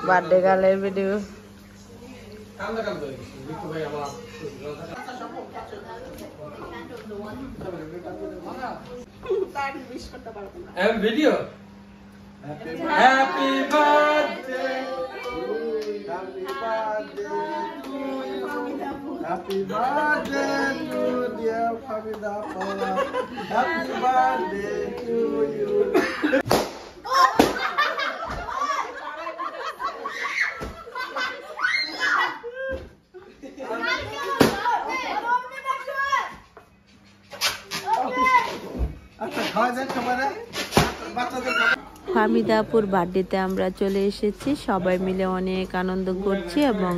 Birthday গার্লের video video happy birthday Happy birthday to dear Hamida Paula. Happy birthday to you. হামিদাপুর বার্থডেতে আমরা চলে এসেছি, সবাই মিলে অনেক আনন্দ করছি এবং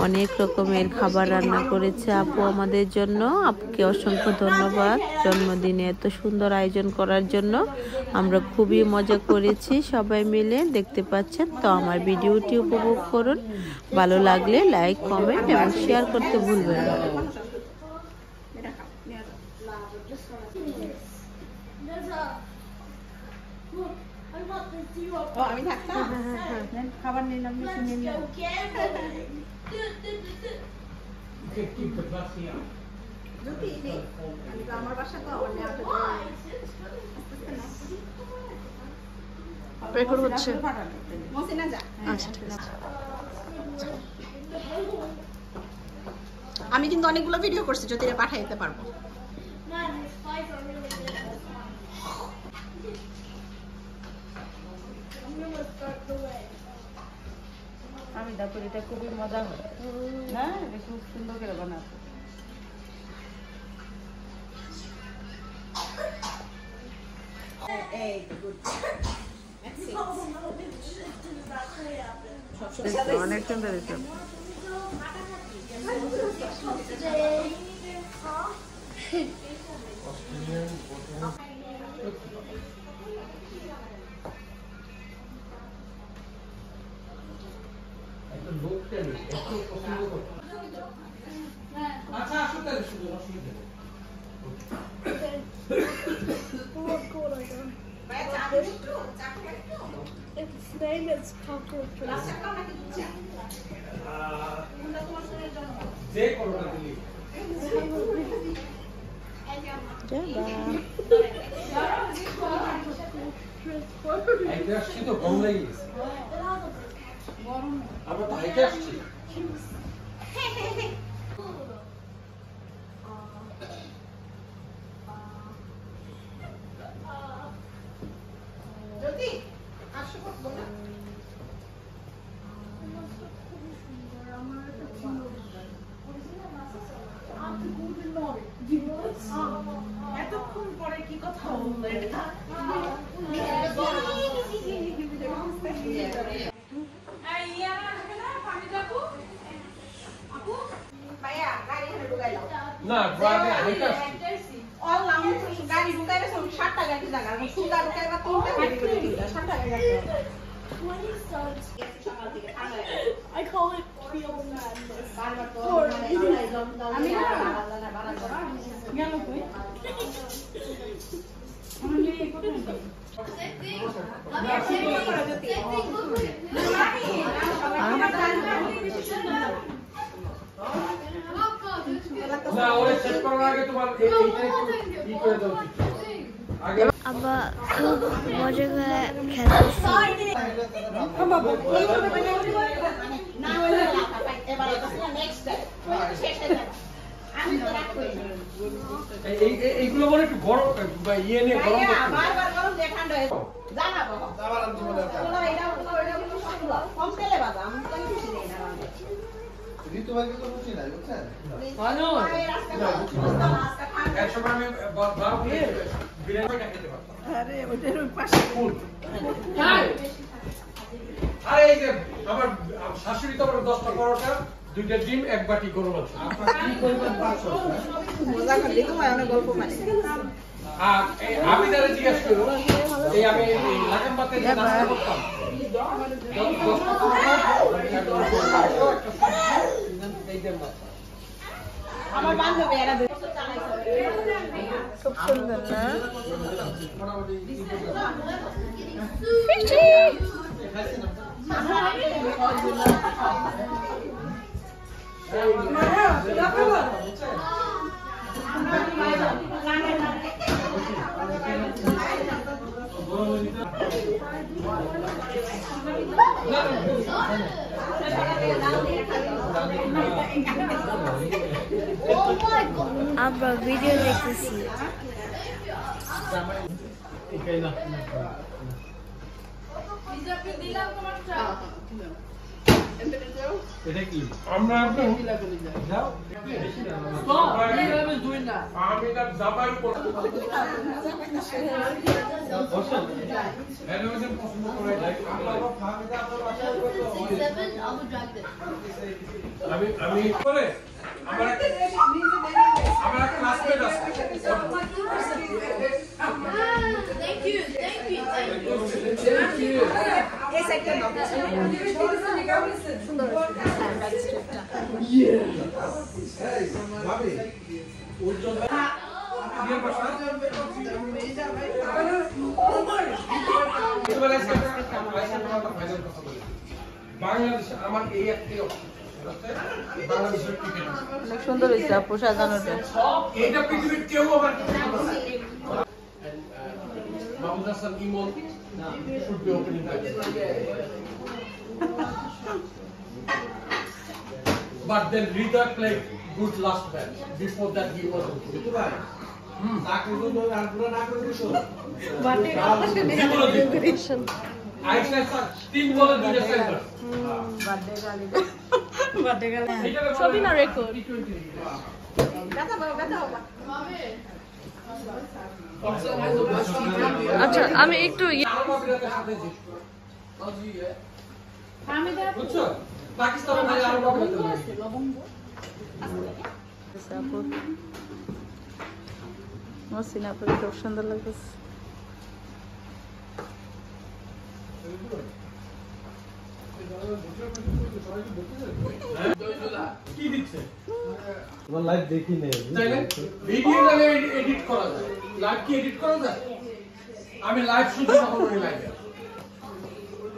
অনেক রকমের খাবার রান্না করেছে আপু আমাদের জন্য। আপুকে অসংখ্য ধন্যবাদ জন্মদিনে এত সুন্দর আয়োজন করার জন্য। আমরা খুবই মজা করেছি সবাই মিলে, দেখতে পাচ্ছেন। তো আমার ভিডিওটি উপভোগ করুন, ভালো লাগলে লাইক কমেন্ট এবং শেয়ার করতে ভুলবেন না। আমি থাকতাম খাবার নিলাম আমার বাসা তো আমি কিন্তু অনেকগুলো ভিডিও করছি, যদি পাঠাইতে পারবো। আমি দেখো এটা খুবই মজা হয় না, এটা খুব সুন্দর করে বানাবো। অনেক সুন্দর হয়েছে। আচ্ছা আসুন তাহলে শুধু অসুবিধা নেই। Its name is cockroach. যে করোনা দিলি হাইটে আসছি তো গরম লেগে গেছে। আমরা তো হাইটে আসছি। এতক্ষণ পরে কি কথা বললেন? না হাইটে আসছি। গাড়ি ঢুকাইবে 7টা গাড়ি জায়গা সুন্দর ঢুকাইবা 7টা গাড়ি। I call it real madness. না ওরে সেট করার আগে তোমার এইটা কি করে দাও আগে আব্বা খুব মজা করে খেলতেছি। এইগুলো বলে একটু গরম ইয়ে নিয়ে গরম আমার শাশুড়ি তো 10টা পরোটা 2টা ডিম 1 বাটি গরম আছে। আর আমি তারা জিজ্ঞেস করবো এই আমি লাগাম বাতে নাস্তা করতাম আমার বান্ধবী এরা খুব সুন্দর না? আমরা ভিডিও দেখতেছি। এটা কি আমরা যাও আমি তার জামাই উপর বসেন এলিভেশন পছন্দ করে আমি করে আমার ক্লাসমেট আছে এই সাইডটা দাও সুন্দর ভাবি উজ্জ্বল বাংলাদেশে আমার এই একটি বাংলাদেশের ক্রিকেট অনেক সুন্দর হয়েছে আপু সাজানোটা। এইটা পৃথিবীর কেউ আমার মাহমুদ হাসান ইমন should be opening match. But then Rida played good last match. Before that he wasn't good. ভাই চাকরি তো আর পুরো না করে দিছো I said team বলে দুইটা সেন্টার ছবি না রেকর্ড গাতা বাবা গাতা বাবা আচ্ছা আমি একটু বুঝছো পাকিস্তানের ভাই আরো আপু মসিনা আপু খুব সুন্দর লাগছে। কি দিচ্ছে তোমার লাইভ দেখি নেই তাইলে ভিডিও তাহলে এডিট করা যায় লাইভ কি এডিট করা যায় আমি লাইভ শুধু তখন করি লাইভে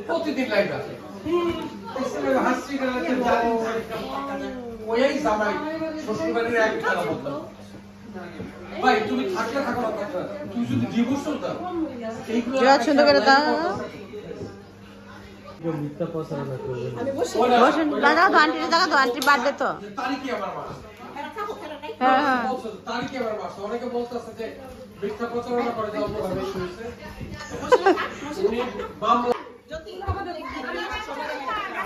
প্রতিদিন লাইভ আছে হাসি করে ওই জামাই শ্বশুরবাড়ির এক খেলা বলতাম ভাই তুমি থাকলে থাকো না থাকলে তুমি যদি ডিভোর্স হতাম এইগুলো সুন্দর করে দাও মিথ্যা প্রচারণা করবেন বসেন দাদা তো আন্টির জায়গা তো আন্টির বার্থডে তো তারিখই আমার মা হ্যাঁ হ্যাঁ তারিখই আমার মা অনেকে বলতেছে যে মিথ্যা প্রচারণা করে যে অন্য ভাবে শুনেছে উনি মামলা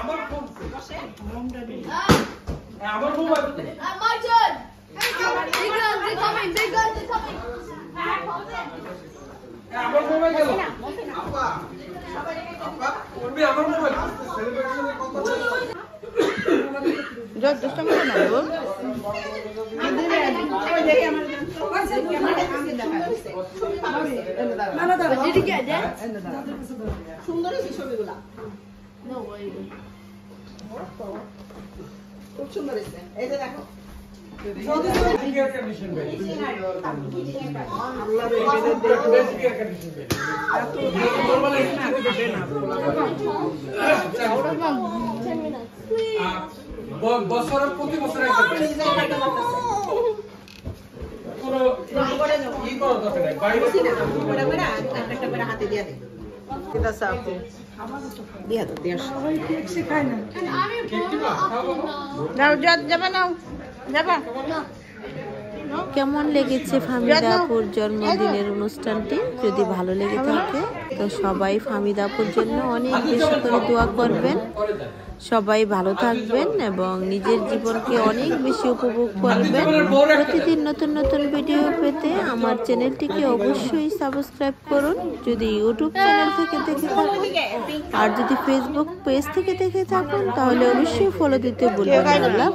আমার ফোন আমার mobile My turn. Big guns, they're coming. Big guns, they're coming. আমার মোবাইল গেল আপা আপা তুমি আমার মোবাইল সেলিব্রেশনের কথা যত দুষ্ট করে না গো Did you get that? সুন্দর এই ছবিগুলা No way. খুব সুন্দর হয়েছে এই যে দেখো এয়ার কন্ডিশন ভাই এয়ার কন্ডিশন ভাই নরমাল বছরের প্রতি বছর পুরো ই করা দরকার নাই বাইরে একটা করে হাতে দিয়ে দেবে এটা সাপু দিয়ে দাও দিয়ে নাও যাবে নাও যাবা কেমন লেগেছে ফাহমিদা আপুর জন্মদিনের অনুষ্ঠানটি? যদি ভালো লেগে থাকে তো সবাই ফাহমিদা আপুর জন্য অনেক বেশি করে দোয়া করবেন। সবাই ভালো থাকবেন এবং নিজের জীবনকে অনেক বেশি উপভোগ করবেন। প্রতিদিন নতুন নতুন ভিডিও পেতে আমার চ্যানেলটিকে অবশ্যই সাবস্ক্রাইব করুন যদি ইউটিউব চ্যানেল থেকে দেখে থাকুন, আর যদি ফেসবুক পেজ থেকে দেখে থাকুন তাহলে অবশ্যই ফলো দিতে ভুলবেন না।